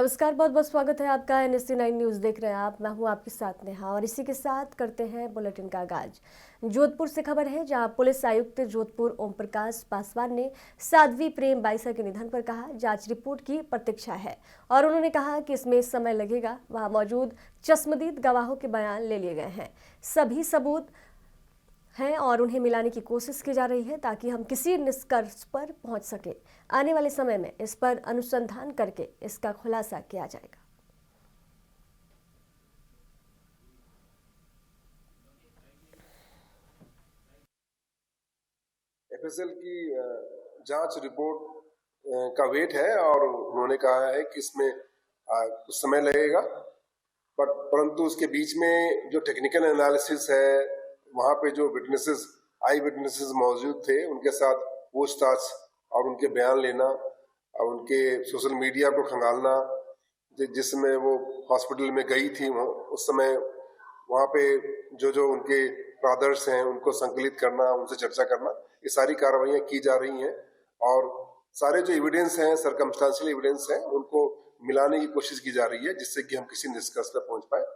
नमस्कार, बहुत बहुत स्वागत है आपका। NSC9 न्यूज़ देख रहे हैं आप। मैं हूं आपके साथ नेहा और इसी के साथ करते हैं बुलेटिन का आगाज। जोधपुर से खबर है, जहां पुलिस आयुक्त जोधपुर ओम प्रकाश पासवान ने साध्वी प्रेम बाइसा के निधन पर कहा जांच रिपोर्ट की प्रतीक्षा है और उन्होंने कहा कि इसमें समय लगेगा। वहां मौजूद चश्मदीद गवाहों के बयान ले लिए गए हैं, सभी सबूत हैं और उन्हें मिलाने की कोशिश की जा रही है ताकि हम किसी निष्कर्ष पर पहुंच सके। आने वाले समय में इस पर अनुसंधान करके इसका खुलासा किया जाएगा। FSL की जांच रिपोर्ट का वेट है और उन्होंने कहा है कि इसमें कुछ समय लगेगा, परंतु उसके बीच में जो टेक्निकल एनालिसिस है, वहां पे जो आई विटनेसेस मौजूद थे, उनके साथ पूछताछ और उनके बयान लेना और उनके सोशल मीडिया को खंगालना, जिसमें वो हॉस्पिटल में गई थी, उस समय वहां पे जो उनके ब्रदर्स हैं उनको संकलित करना, उनसे चर्चा करना, ये सारी कार्रवाइयां की जा रही हैं और सारे जो एविडेंस हैं, सर्कमस्टेंशियल एविडेंस हैं, उनको मिलाने की कोशिश की जा रही है जिससे कि हम किसी निष्कर्ष पर पहुंच पाए।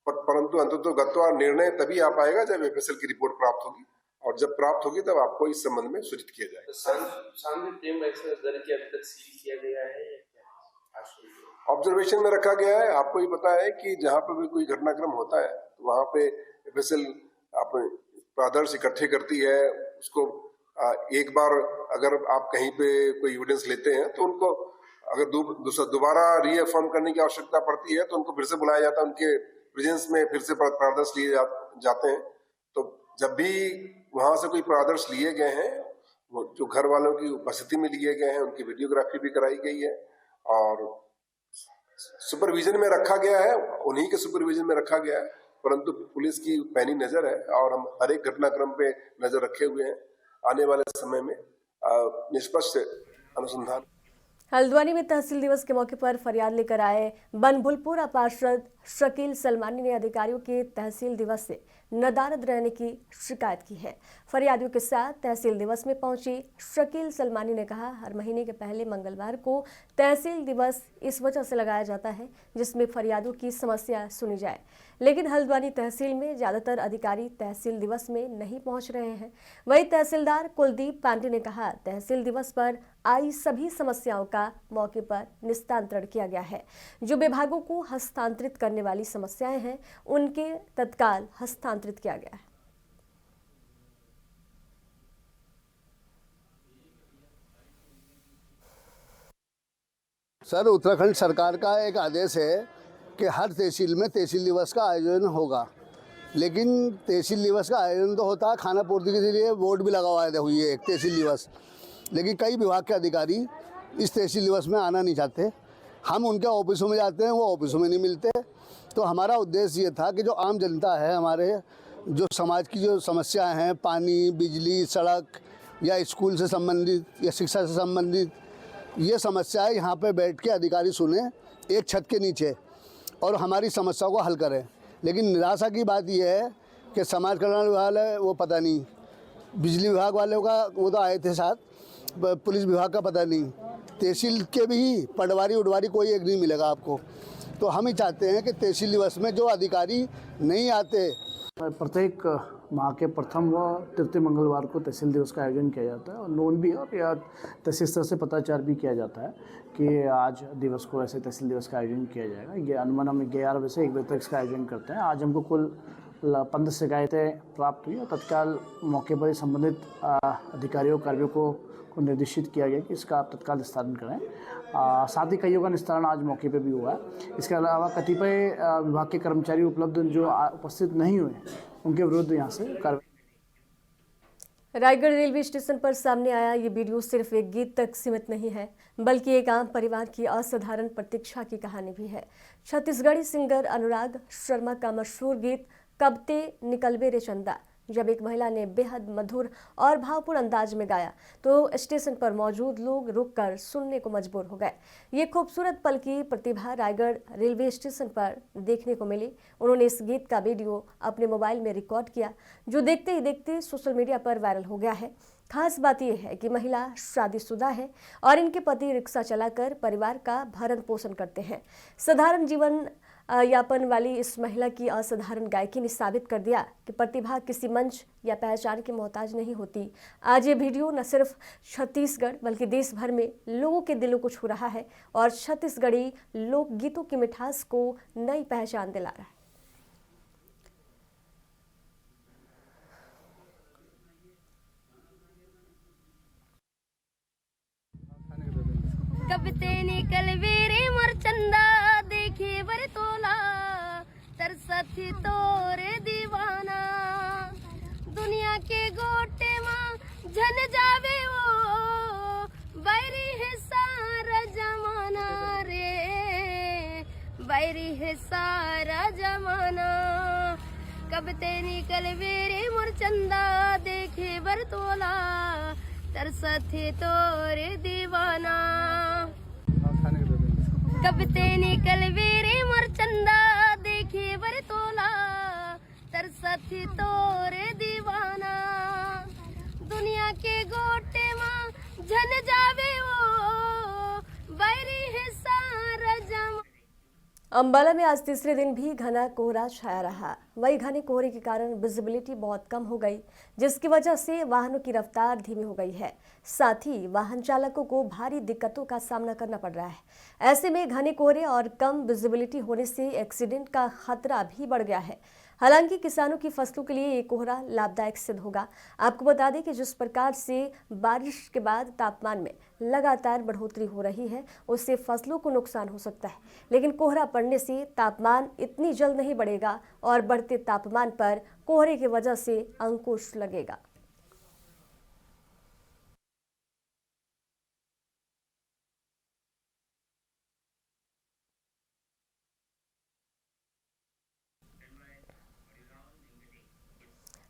परंतु अंततोगत्वा निर्णय तभी आ पाएगा जब FSL की रिपोर्ट प्राप्त होगी और जब प्राप्त होगी तब आपको इस संबंध में सूचित किया जाएगा। साध्वी प्रेम बाइसा दर की अभी तक सील किया गया है या क्या? ऑब्जर्वेशन में रखा गया है। आपको ये पता है कि जहाँ पे भी कोई घटनाक्रम होता है तो वहाँ पे FSL अपने ब्रदर्स इकट्ठे करती है। उसको एक बार अगर आप कहीं पे कोई एविडेंस लेते हैं तो उनको अगर दोबारा रीअफर्म करने की आवश्यकता पड़ती है तो उनको फिर से बुलाया जाता है, उनके प्रेजेंस में फिर से ब्रदर्स लिए जाते हैं। तो जब भी वहां से कोई ब्रदर्स लिए गए हैं, वो जो घर वालों की उपस्थिति में लिए गए हैं, उनकी वीडियोग्राफी भी कराई गई है और सुपरविजन में रखा गया है, उन्हीं के सुपरविजन में रखा गया है। परंतु पुलिस की पैनी नजर है और हम हर एक घटनाक्रम पे नजर रखे हुए हैं। आने वाले समय में निष्पक्ष अनुसंधान। हल्द्वानी में तहसील दिवस के मौके पर फरियाद लेकर आए बनभुलपुर पार्षद शकील सलमानी ने अधिकारियों के तहसील दिवस से नदारद रहने की शिकायत की है। फरियादियों के साथ तहसील दिवस में पहुंची शकील सलमानी ने कहा, हर महीने के पहले मंगलवार को तहसील दिवस इस वजह से लगाया जाता है जिसमें फरियादियों की समस्या सुनी जाए, लेकिन हल्द्वानी तहसील में ज्यादातर अधिकारी तहसील दिवस में नहीं पहुंच रहे हैं। वहीं तहसीलदार कुलदीप पांडे ने कहा, तहसील दिवस पर आई सभी समस्याओं का मौके पर निस्तारण किया गया है। जो विभागों को हस्तांतरित करने वाली समस्याएं हैं उनके तत्काल हस्तांतरित किया गया है। सर, उत्तराखंड सरकार का एक आदेश है कि हर तहसील में तहसील दिवस का आयोजन होगा, लेकिन तहसील दिवस का आयोजन तो होता है, खाना पूर्ति के लिए बोर्ड भी लगा हुई है एक तहसील दिवस, लेकिन कई विभाग के अधिकारी इस तहसील दिवस में आना नहीं चाहते। हम उनके ऑफिसों में जाते हैं, वो ऑफिसों में नहीं मिलते। तो हमारा उद्देश्य ये था कि जो आम जनता है, हमारे जो समाज की जो समस्याएं हैं, पानी, बिजली, सड़क या स्कूल से संबंधित या शिक्षा से संबंधित, ये समस्याएं यहाँ पे बैठ के अधिकारी सुने एक छत के नीचे और हमारी समस्याओं को हल करें। लेकिन निराशा की बात यह है कि समाज कल्याण विभाग है वो पता नहीं, बिजली विभाग वालों का वो तो आए थे साथ, पुलिस विभाग का पता नहीं, तहसील के भी पटवारी उटवारी कोई एक नहीं मिलेगा आपको। तो हम ही चाहते हैं कि तहसील दिवस में जो अधिकारी नहीं आते। प्रत्येक माह के प्रथम व तृतीय मंगलवार को तहसील दिवस का आयोजन किया जाता है और नोन भी और या तहसील स्तर से पत्राचार भी किया जाता है कि आज दिवस को ऐसे तहसील दिवस का आयोजन किया जाएगा। ये अनुमान हम 11 बजे से 1 बजे तक इसका आयोजन करते हैं। आज हमको कुल 15 शिकायतें प्राप्त हुई और तत्काल मौके पर संबंधित अधिकारियों कार्यों को निर्देशित किया गया कि इसका आप तत्काल निस्तारण करें। 7 इकाइयों का निस्तारण आज मौके पे भी हुआ है। इसके अलावा कतिपय विभाग के कर्मचारी उपलब्ध जो उपस्थित नहीं हुए उनके विरुद्ध यहाँ से कार्रवाई। रायगढ़ रेलवे स्टेशन पर सामने आया ये वीडियो सिर्फ एक गीत तक सीमित नहीं है, बल्कि एक आम परिवार की असाधारण प्रतीक्षा की कहानी भी है। छत्तीसगढ़ी सिंगर अनुराग शर्मा का मशहूर गीत कब ते निकलबे रे चंदा जब एक महिला ने बेहद मधुर और भावपूर्ण अंदाज में गाया तो स्टेशन पर मौजूद लोग रुककर सुनने को मजबूर हो गए। ये खूबसूरत पल की प्रतिभा रायगढ़ रेलवे स्टेशन पर देखने को मिली। उन्होंने इस गीत का वीडियो अपने मोबाइल में रिकॉर्ड किया, जो देखते ही देखते सोशल मीडिया पर वायरल हो गया है। खास बात यह है कि महिला शादीशुदा है और इनके पति रिक्शा चलाकर परिवार का भरण पोषण करते हैं। साधारण जीवन यापन वाली इस महिला की असाधारण गायकी ने साबित कर दिया कि प्रतिभा किसी मंच या पहचान की मोहताज नहीं होती। आज ये वीडियो न सिर्फ छत्तीसगढ़ बल्कि देश भर में लोगों के दिलों को छू रहा है और छत्तीसगढ़ी लोकगीतों की मिठास को नई पहचान दिला रहा है। कविते निकल वेरे मोर चंदा देखे बर तोला तरसथी तोरे दीवाना दुनिया के गोटे माँ झन जावे वो बैरी है सारा जमाना रे बैरी है सारा जमाना कविते निकल वेरे मोर चंदा देखे बर तोला तरसथे तोरे दीवाना कविते निकल वेरे मोर चंदा देखे बर तोला तरसथे तोरे दीवाना दुनिया के गोटे माँ झन जावे वो बैरी है सारा जमा। अंबाला में आज तीसरे दिन भी घना कोहरा छाया रहा। वही घने कोहरे के कारण विजिबिलिटी बहुत कम हो गई, जिसकी वजह से वाहनों की रफ्तार धीमी हो गई है। साथ ही वाहन चालकों को भारी दिक्कतों का सामना करना पड़ रहा है। ऐसे में घने कोहरे और कम विजिबिलिटी होने से एक्सीडेंट का खतरा भी बढ़ गया है। हालांकि किसानों की फसलों के लिए ये कोहरा लाभदायक सिद्ध होगा। आपको बता दें कि जिस प्रकार से बारिश के बाद तापमान में लगातार बढ़ोतरी हो रही है, उससे फसलों को नुकसान हो सकता है, लेकिन कोहरा पड़ने से तापमान इतनी जल्द नहीं बढ़ेगा और बढ़ते तापमान पर कोहरे की वजह से अंकुश लगेगा।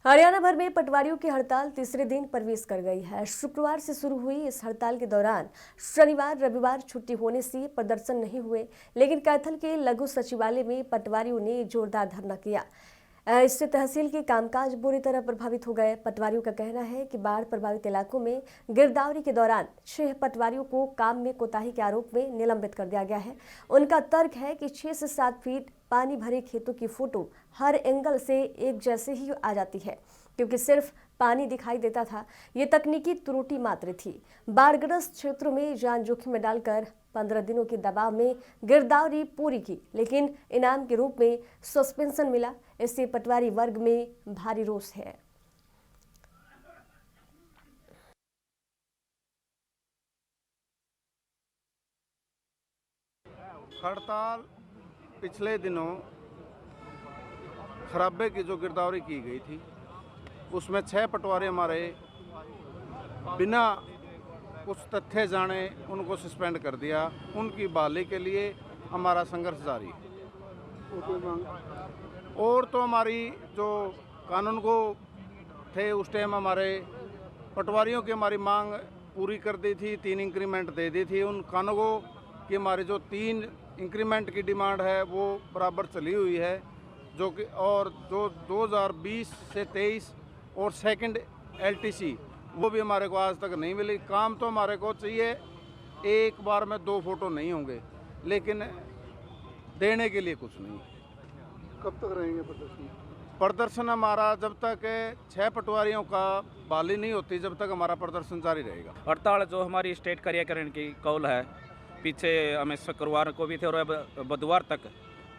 हरियाणा भर में पटवारियों की हड़ताल तीसरे दिन प्रवेश कर गई है। शुक्रवार से शुरू हुई इस हड़ताल के दौरान शनिवार रविवार छुट्टी होने से प्रदर्शन नहीं हुए, लेकिन कैथल के लघु सचिवालय में पटवारियों ने जोरदार धरना किया। इससे तहसील के कामकाज बुरी तरह प्रभावित हो गए। पटवारियों का कहना है कि बाढ़ प्रभावित इलाकों में गिरदावरी के दौरान 6 पटवारियों को काम में कोताही के आरोप में निलंबित कर दिया गया है। उनका तर्क है कि 6 से 7 फीट पानी भरे खेतों की फोटो हर एंगल से एक जैसे ही आ जाती है, क्योंकि सिर्फ पानी दिखाई देता था। ये तकनीकी त्रुटि मात्र थी। बाढ़ग्रस्त क्षेत्रों में जान जोखिम में डालकर 15 दिनों के दबाव में गिरदावरी पूरी की, लेकिन इनाम के रूप में सस्पेंशन मिला। इससे पटवारी वर्ग में भारी रोष है। हड़ताल पिछले दिनों खराबे की जो गिरदावरी की गई थी, उसमें 6 पटवारी हमारे बिना कुछ तथ्य जाने उनको सस्पेंड कर दिया। उनकी बहाली के लिए हमारा संघर्ष जारी है। और तो हमारी जो कानून को थे उस टाइम हमारे पटवारियों की हमारी मांग पूरी कर दी थी, 3 इंक्रीमेंट दे दी थी। उन कानूनों की हमारी जो 3 इंक्रीमेंट की डिमांड है वो बराबर चली हुई है, जो कि और जो 2020 से 23 और सेकंड LTC वो भी हमारे को आज तक नहीं मिली। काम तो हमारे को चाहिए, एक बार में 2 फोटो नहीं होंगे, लेकिन देने के लिए कुछ नहीं। कब तक रहेंगे प्रदर्शन? प्रदर्शन हमारा जब तक 6 पटवारियों का बहाली नहीं होती, जब तक हमारा प्रदर्शन जारी रहेगा। हड़ताल जो हमारी स्टेट कार्यकारिणी की कौल है, पीछे हमें शुक्रवार को भी थे और अब बुधवार तक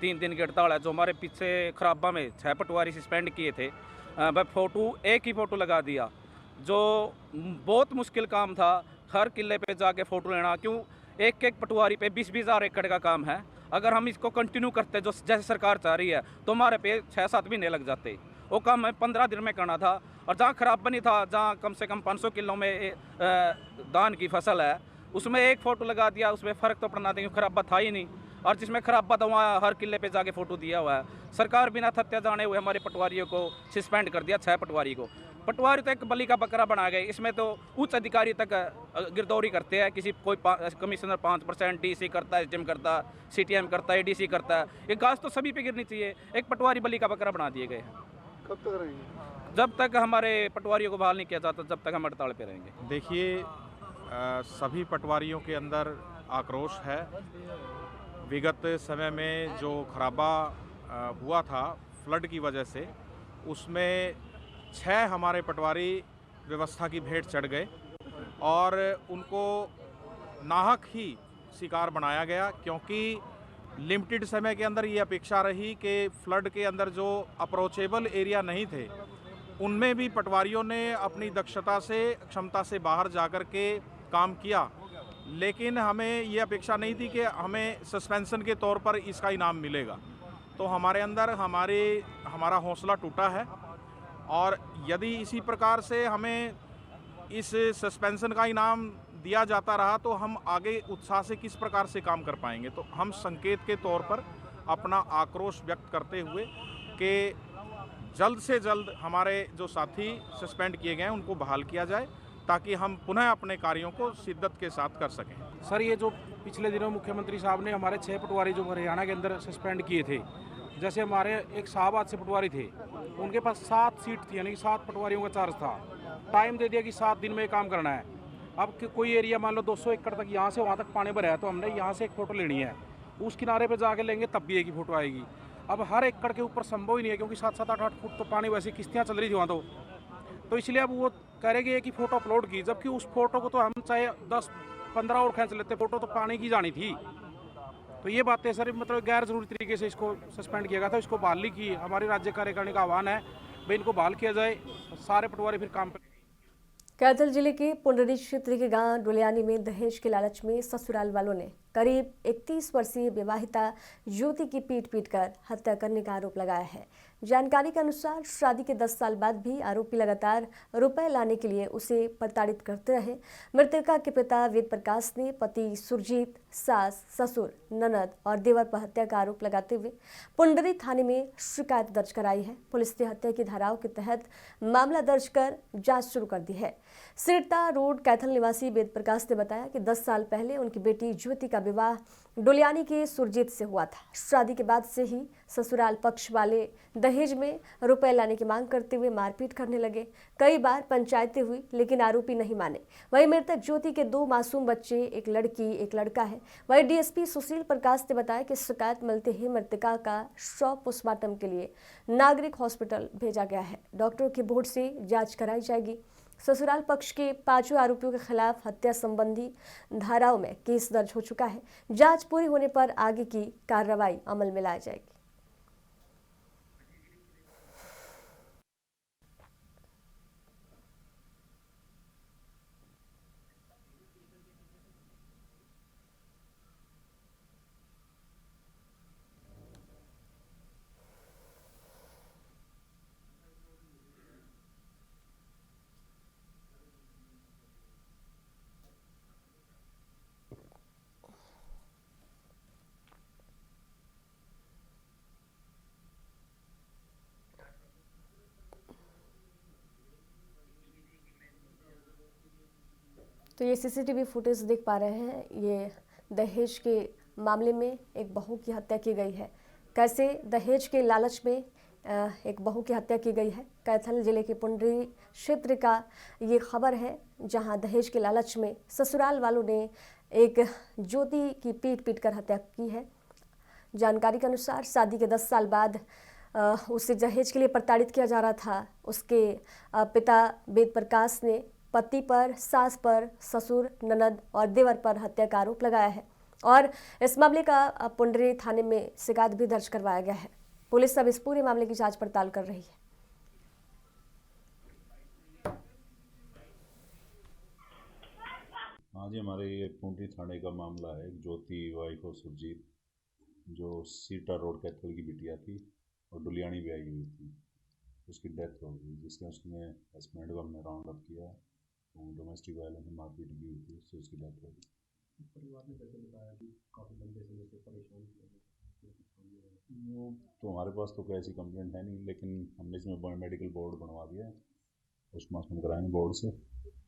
3 दिन की हड़ताल है। जो हमारे पीछे खराबा में 6 पटवारी सस्पेंड किए थे, वह फोटो एक ही फ़ोटो लगा दिया, जो बहुत मुश्किल काम था। हर किले पे जाके फ़ोटो लेना, क्यों एक पटवारी पे 20-20 हज़ार एकड़ का काम है। अगर हम इसको कंटिन्यू करते जो जैसे सरकार चाह रही है, तो हमारे पे 6-7 महीने लग जाते। वो काम हमें 15 दिन में करना था। और जहाँ खराब बनी था, जहाँ कम से कम 500 किलो में धान की फसल है, उसमें एक फ़ोटो लगा दिया, उसमें फ़र्क तो पड़ना था, क्योंकि खराबा था ही नहीं। और जिसमें खराबा था वहाँ हर किले पे जाके फ़ोटो दिया हुआ है। सरकार बिना तथ्य जाने हुए हमारे पटवारियों को सस्पेंड कर दिया, 6 पटवारी को। पटवारी तो एक बलि का बकरा बना गए। इसमें तो उच्च अधिकारी तक गिरदौरी करते हैं। किसी कोई कमिश्नर 5%, DC करता है, SDM करता है, CTM करता है, ADC करता है। ये घास तो सभी पे गिरनी चाहिए। एक पटवारी बलि का बकरा बना दिए गए हैं। कब तक रहेंगे? जब तक हमारे पटवारियों को बहाल नहीं किया जाता जब तक हम हड़ताल पे रहेंगे। देखिए, सभी पटवारियों के अंदर आक्रोश है। विगत समय में जो खराबा हुआ था फ्लड की वजह से, उसमें 6 हमारे पटवारी व्यवस्था की भेंट चढ़ गए और उनको नाहक ही शिकार बनाया गया, क्योंकि लिमिटेड समय के अंदर ये अपेक्षा रही कि फ्लड के अंदर जो अप्रोचेबल एरिया नहीं थे उनमें भी पटवारियों ने अपनी दक्षता से, क्षमता से बाहर जाकर के काम किया, लेकिन हमें ये अपेक्षा नहीं थी कि हमें सस्पेंशन के तौर पर इसका इनाम मिलेगा। तो हमारे अंदर हमारा हौसला टूटा है और यदि इसी प्रकार से हमें इस सस्पेंशन का इनाम दिया जाता रहा तो हम आगे उत्साह से किस प्रकार से काम कर पाएंगे। तो हम संकेत के तौर पर अपना आक्रोश व्यक्त करते हुए कि जल्द से जल्द हमारे जो साथी सस्पेंड किए गए हैं उनको बहाल किया जाए, ताकि हम पुनः अपने कार्यों को शिद्दत के साथ कर सकें। सर, ये जो पिछले दिनों मुख्यमंत्री साहब ने हमारे 6 पटवारी जो हरियाणा के अंदर सस्पेंड किए थे, जैसे हमारे एक शाहबाद से पटवारी थे, उनके पास 7 सीट थी, यानी 7 पटवारियों का चार्ज था। टाइम दे दिया कि 7 दिन में काम करना है। अब कोई एरिया मान लो 200 एकड़ तक यहाँ से वहाँ तक पानी भरा है, तो हमने यहाँ से एक फ़ोटो लेनी है, उस किनारे पे जाके लेंगे तब भी एक ही फ़ोटो आएगी। अब हर एकड़ के ऊपर संभव ही नहीं है, क्योंकि 7-7, 8-8 फुट तो पानी, वैसे किश्तियाँ चल रही थी वहाँ तो इसलिए अब वो करेंगे एक ही फ़ोटो अपलोड की, जबकि उस फोटो को तो हम चाहे 10-15 और खींच लेते, फ़ोटो तो पानी की जानी थी। तो ये बातें सर मतलब गैर जरूरी तरीके से इसको सस्पेंड किया गया था। इसको बहाली की हमारी राज्य कार्यकारिणी का आह्वान है, भाई इनको बहाल किया जाए, सारे पटवारी फिर काम पर। कैथल जिले के पुंडरी क्षेत्र के गांव डुलियानी में दहेज के लालच में ससुराल वालों ने करीब 31 वर्षीय विवाहिता युवती की पीट कर हत्या करने का आरोप लगाया है। जानकारी के अनुसार शादी के 10 साल बाद भी आरोपी लगातार रुपए लाने के लिए उसे प्रताड़ित करते रहे। मृतका के पिता वेद प्रकाश ने पति सुरजीत, सास, ससुर, ननद और देवर पर हत्या का आरोप लगाते हुए पुंडरी थाने में शिकायत दर्ज कराई है। पुलिस ने हत्या की धाराओं के तहत मामला दर्ज कर जांच शुरू कर दी है। सिरता रोड कैथल निवासी वेद प्रकाश ने बताया कि 10 साल पहले उनकी बेटी युवती का विवाह डुलियानी के सुरजीत से हुआ था। शादी के बाद से ही ससुराल पक्ष वाले दहेज में रुपए लाने की मांग करते हुए मारपीट करने लगे। कई बार पंचायतें हुई, लेकिन आरोपी नहीं माने। वहीं मृतक ज्योति के 2 मासूम बच्चे, एक लड़की एक लड़का है। वहीं डीएसपी सुशील प्रकाश ने बताया कि शिकायत मिलते ही मृतका का शव पोस्टमार्टम के लिए नागरिक हॉस्पिटल भेजा गया है। डॉक्टरों की बोर्ड से जाँच कराई जाएगी। ससुराल पक्ष के 5 आरोपियों के खिलाफ हत्या संबंधी धाराओं में केस दर्ज हो चुका है। जांच पूरी होने पर आगे की कार्रवाई अमल में लाई जाएगी। तो ये सीसीटीवी फुटेज देख पा रहे हैं, ये दहेज के मामले में एक बहू की हत्या की गई है। कैसे दहेज के लालच में एक बहू की हत्या की गई है। कैथल जिले के पुंडरी क्षेत्र का ये खबर है, जहां दहेज के लालच में ससुराल वालों ने एक ज्योति की पीट कर हत्या की है। जानकारी के अनुसार शादी के 10 साल बाद उसे दहेज के लिए प्रताड़ित किया जा रहा था। उसके पिता वेद प्रकाश ने पति पर, सास पर, ससुर, ननद और देवर पर हत्या का आरोप लगाया है और इस मामले का पुंडरी थाने में शिकायत भी दर्ज करवाया गया है। पुलिस अब इस पूरे मामले की जांच पड़ताल कर रही है। हाँ जी, हमारे ये पुंडरी थाने का मामला है। ज्योति वाइफ और सुरजीत, जो सीटा रोड कैथल की बिटिया थी और डुलियानी भी आई हुई थी, उसकी डेथ हो गई, जिसके उसने हस्बैंड को हमने राउंड अप किया, डोमेस्टिक वायलेंस में मारपीट की हुई थी, उससे उसकी डेथ हो गई। परिवार ने कैसे बताया कि काफ़ी लंबे समय से परेशान वो तो हमारे पास तो कोई ऐसी कंप्लेंट है नहीं, लेकिन हमने इसमें मेडिकल बोर्ड बनवा दिया है, पोस्टमार्टम कराएंगे बोर्ड से।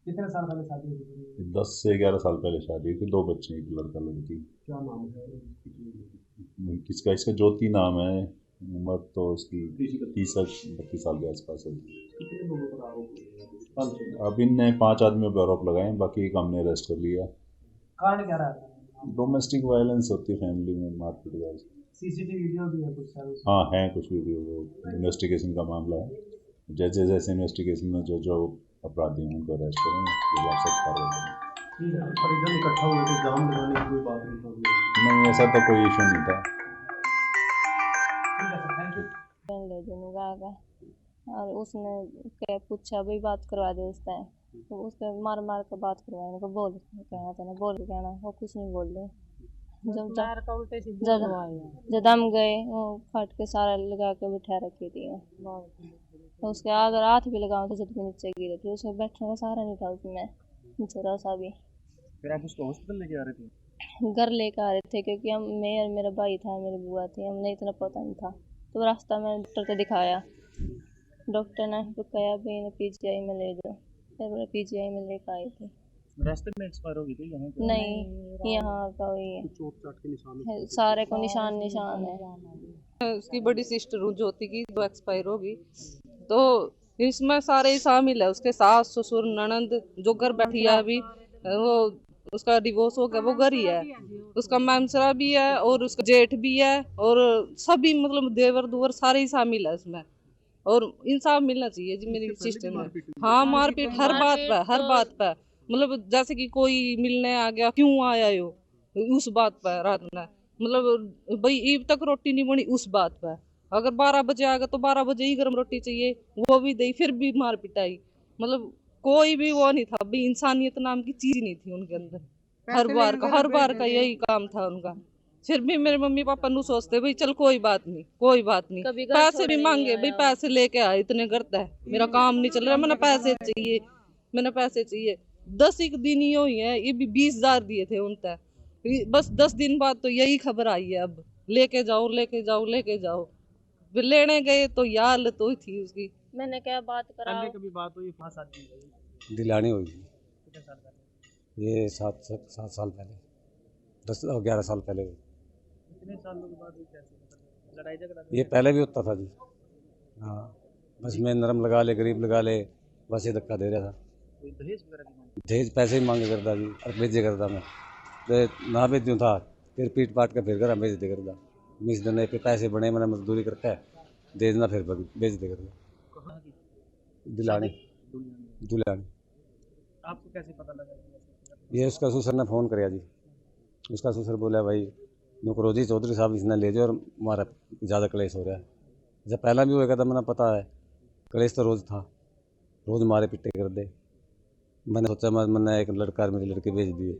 कितने साल पहले शादी हुई थी? 10 से 11 साल पहले शादी हुई थी। 2 बच्चे, एक लड़का लड़की। क्या नाम है किसका? इसका ज्योति नाम है, उम्र तो उसकी 30-32 साल के आसपास होगी। कितने लोगों पर आरोप है? अब इनने 5 आदमियों पर आरोप लगाए, बाकी एक हमने अरेस्ट कर लिया। कारण क्या रहा है? डोमेस्टिक वायलेंस होती है फैमिली में, मारपीट का। सीसीटीवी वीडियो भी है कुछ सारे? हाँ है कुछ वीडियो, वो इन्वेस्टिगेशन का मामला है। जैसे जैसे इन्वेस्टिगेशन में जो अपराधी हैं उनको अरेस्ट करेंगे, कार्रवाई करेंगे। परिजन इकट्ठा हुए थे, जाम लगाने की कोई बात नहीं, ऐसा तो कोई इशू नहीं था। और उसने क्या पूछा भाई बात करवा दे उसका, तो उसके मार मार कर बात करवाने को बोल कहना था ना, बोल कहना वो कुछ नहीं बोल रहे। जब हम गए वो फट के सारा लगा के बिठा रखी थी, तो उसके अगर हाथ भी लगाओ तो जब नीचे गिरे थे, उसको बैठने का सहारा नहीं था उसमें जरा सा भी। फिर आप उसको हॉस्पिटल लेके आ रहे थे? घर लेकर आ रहे थे क्योंकि हम, मैं और मेरा भाई था, मेरी बुआ थी, हमने इतना पता नहीं था। तो रास्ता में डॉक्टर को दिखाया, डॉक्टर ने कहा भाई इन्हें पीजीआई में ले जाओ, फिर पीजीआई में लेकर आई थी। रास्ते में एक्सपायर हो गई थी यहाँ? नहीं, यहाँ का वही है, चोट चाट के निशान है, सारे को निशान है। उसकी बड़ी सिस्टर ज्योति की वो एक्सपायर होगी, तो इसमें सारे शामिल है, उसके सास ससुर ननंद जो घर बैठी है अभी, वो उसका डिवोर्स हो गया, वो घर ही है, उसका मामसरा भी है और उसका जेठ भी है, और सभी मतलब देवर दुवर सारे ही शामिल है इसमें, और इंसाफ मिलना चाहिए जी मेरी सिस्टर में। हाँ मारपीट हर बात पे मतलब जैसे कि कोई मिलने आ गया, क्यों आया हो, उस बात पर रात में, मतलब भाई ईब तक रोटी नहीं बनी उस बात पर, अगर 12 बजे आ गया तो 12 बजे ही गर्म रोटी चाहिए, वो भी दी, फिर भी मार पिटाई, मतलब कोई भी वो नहीं था भाई, इंसानियत नाम की चीज नहीं थी उनके अंदर। हर बार का यही काम था उनका। फिर भी मेरे मम्मी पापा नु सोचते भाई चल कोई बात नहीं, पैसे भी मांगे भाई, पैसे लेके आए, इतने करता है, मेरा काम नहीं चल रहा, मैंने पैसे चाहिए 10 एक दिन ही हुई है, ये भी 20,000 दिए थे उन तक, बस 10 दिन बाद तो यही खबर आई है, अब लेके जाओ। फिर लेने गए तो यार तो थी उसकी, मैंने क्या बात करा, पहले कभी बात हुई? 5 साल की दिलानी हुई थी। कितने साल पहले? ये 7 साल पहले, 10-11 साल पहले। कितने सालों के बाद कैसे लड़ाई झगड़ा? ये पहले भी होता था जी। हाँ बस मैं नरम लगा ले, गरीब लगा ले, बस ये धक्का दे रहा था। कोई दहेज वगैरह की मांग? दहेज पैसे ही मांगे करता जी, और भेजे करता मैं, तो ना भेजूँ था, फिर पीट पाट कर फिर घर भेज दे करता, मिस देने पे पैसे बने, मैंने मजदूरी करता है, दे देना फिर भेज दे करता। दिलानी। आपको कैसे पता लगा? ये उसका ससुर ने फ़ोन कराया जी, उसका ससुर बोला भाई नुकरोजी चौधरी साहब इसने ले जाओ और हमारा ज़्यादा क्लेश हो रहा है। जब पहला भी होएगा तो मैंने पता है, क्लेश तो रोज़ था, रोज़ मारे पिट्टे कर दे। मैंने सोचा मैंने एक लड़का मेरी लड़की भेज दिए,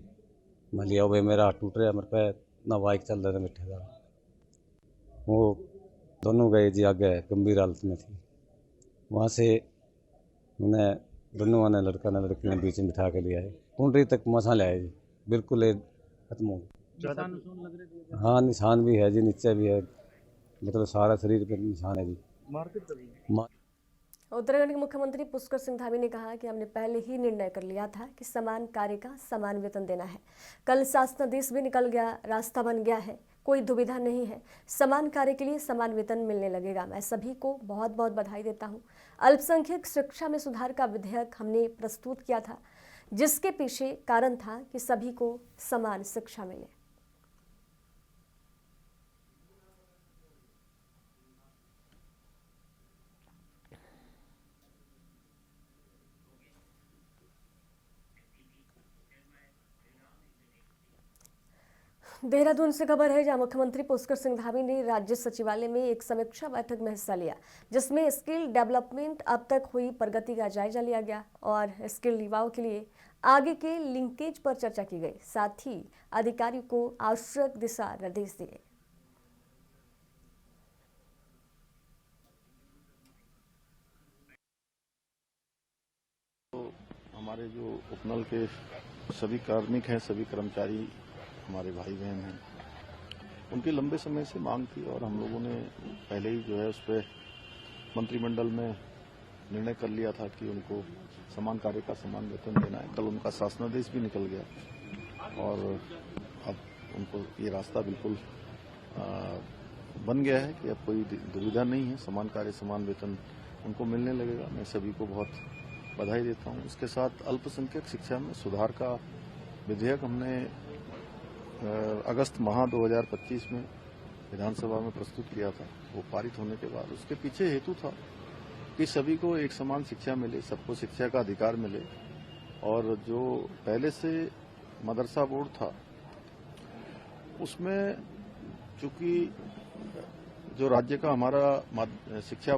मैं लिया भाई मेरा हाथ टूट रहा, मेरे पे ना बाइक चल रहा था मिठे का। वो दोनों गए जी, आगे गंभीर हालत में थी, वहाँ से मैंने दोनों ने लड़का ने लड़की ने बीच में बिठा के लिया है, कुंडरी तक मसा ले आए जी, बिल्कुल खत्म हो गया। हाँ निशान भी है जी, नीचे भी है, मतलब सारा शरीर पे निशान है जी। उत्तराखंड के मुख्यमंत्री पुष्कर सिंह धामी ने कहा कि हमने पहले ही निर्णय कर लिया था कि समान कार्य का समान वेतन देना है। कल शासनादेश भी निकल गया, रास्ता बन गया है, कोई दुविधा नहीं है, समान कार्य के लिए समान वेतन मिलने लगेगा। मैं सभी को बहुत बहुत बधाई देता हूं। अल्पसंख्यक शिक्षा में सुधार का विधेयक हमने प्रस्तुत किया था, जिसके पीछे कारण था कि सभी को समान शिक्षा मिले। देहरादून से खबर है, जहां मुख्यमंत्री पुष्कर सिंह धामी ने राज्य सचिवालय में एक समीक्षा बैठक में हिस्सा लिया, जिसमें स्किल डेवलपमेंट अब तक हुई प्रगति का जायजा लिया गया और स्किल युवाओं के लिए आगे के लिंकेज पर चर्चा की गई। साथ ही अधिकारियों को आवश्यक दिशा निर्देश दिए। तो हमारे जो उपनल के सभी कार्मिक हैं, सभी कर्मचारी हमारे भाई बहन हैं, उनकी लंबे समय से मांग थी और हम लोगों ने पहले ही जो है उस पर मंत्रिमंडल में निर्णय कर लिया था कि उनको समान कार्य का समान वेतन देना है। कल उनका शासनादेश भी निकल गया और अब उनको ये रास्ता बिल्कुल बन गया है कि अब कोई दुविधा नहीं है, समान कार्य समान वेतन उनको मिलने लगेगा। मैं सभी को बहुत बधाई देता हूं। इसके साथ अल्पसंख्यक शिक्षा में सुधार का विधेयक हमने अगस्त माह 2025 में विधानसभा में प्रस्तुत किया था। वो पारित होने के बाद उसके पीछे हेतु था कि सभी को एक समान शिक्षा मिले, सबको शिक्षा का अधिकार मिले। और जो पहले से मदरसा बोर्ड था उसमें चूंकि जो राज्य का हमारा शिक्षा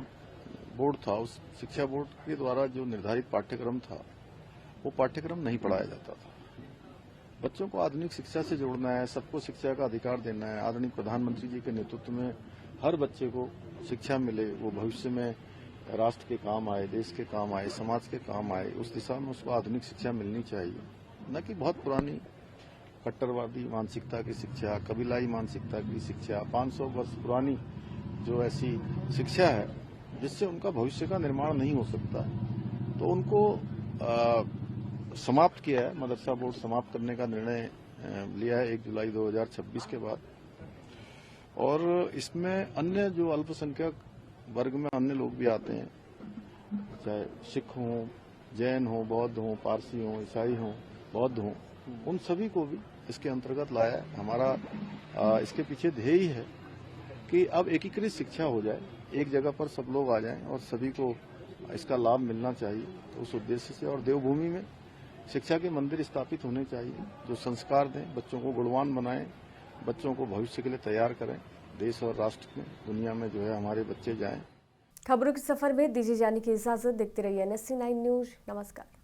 बोर्ड था, उस शिक्षा बोर्ड के द्वारा जो निर्धारित पाठ्यक्रम था वो पाठ्यक्रम नहीं पढ़ाया जाता था। बच्चों को आधुनिक शिक्षा से जोड़ना है, सबको शिक्षा का अधिकार देना है। आदरणीय प्रधानमंत्री जी के नेतृत्व में हर बच्चे को शिक्षा मिले, वो भविष्य में राष्ट्र के काम आए, देश के काम आए, समाज के काम आए, उस दिशा में उसको आधुनिक शिक्षा मिलनी चाहिए। न कि बहुत पुरानी कट्टरवादी मानसिकता की शिक्षा, कबीलाई मानसिकता की शिक्षा, 500 वर्ष पुरानी जो ऐसी शिक्षा है जिससे उनका भविष्य का निर्माण नहीं हो सकता, तो उनको समाप्त किया है। मदरसा बोर्ड समाप्त करने का निर्णय लिया है 1 जुलाई 2026 के बाद। और इसमें अन्य जो अल्पसंख्यक वर्ग में अन्य लोग भी आते हैं, चाहे सिख हों, जैन हों, बौद्ध हों, पारसी हों, ईसाई हों, बौद्ध हों, उन सभी को भी इसके अंतर्गत लाया है। हमारा इसके पीछे ध्येय है कि अब एकीकृत शिक्षा हो जाए, एक जगह पर सब लोग आ जाएं और सभी को इसका लाभ मिलना चाहिए। तो उस उद्देश्य से और देवभूमि में शिक्षा के मंदिर स्थापित होने चाहिए जो संस्कार दें, बच्चों को गुणवान बनाएं, बच्चों को भविष्य के लिए तैयार करें। देश और राष्ट्र में, दुनिया में जो है हमारे बच्चे जाएं। खबरों के सफर में दीजिए जाने की इजाजत। देखते रहिए NSC 9 न्यूज। नमस्कार।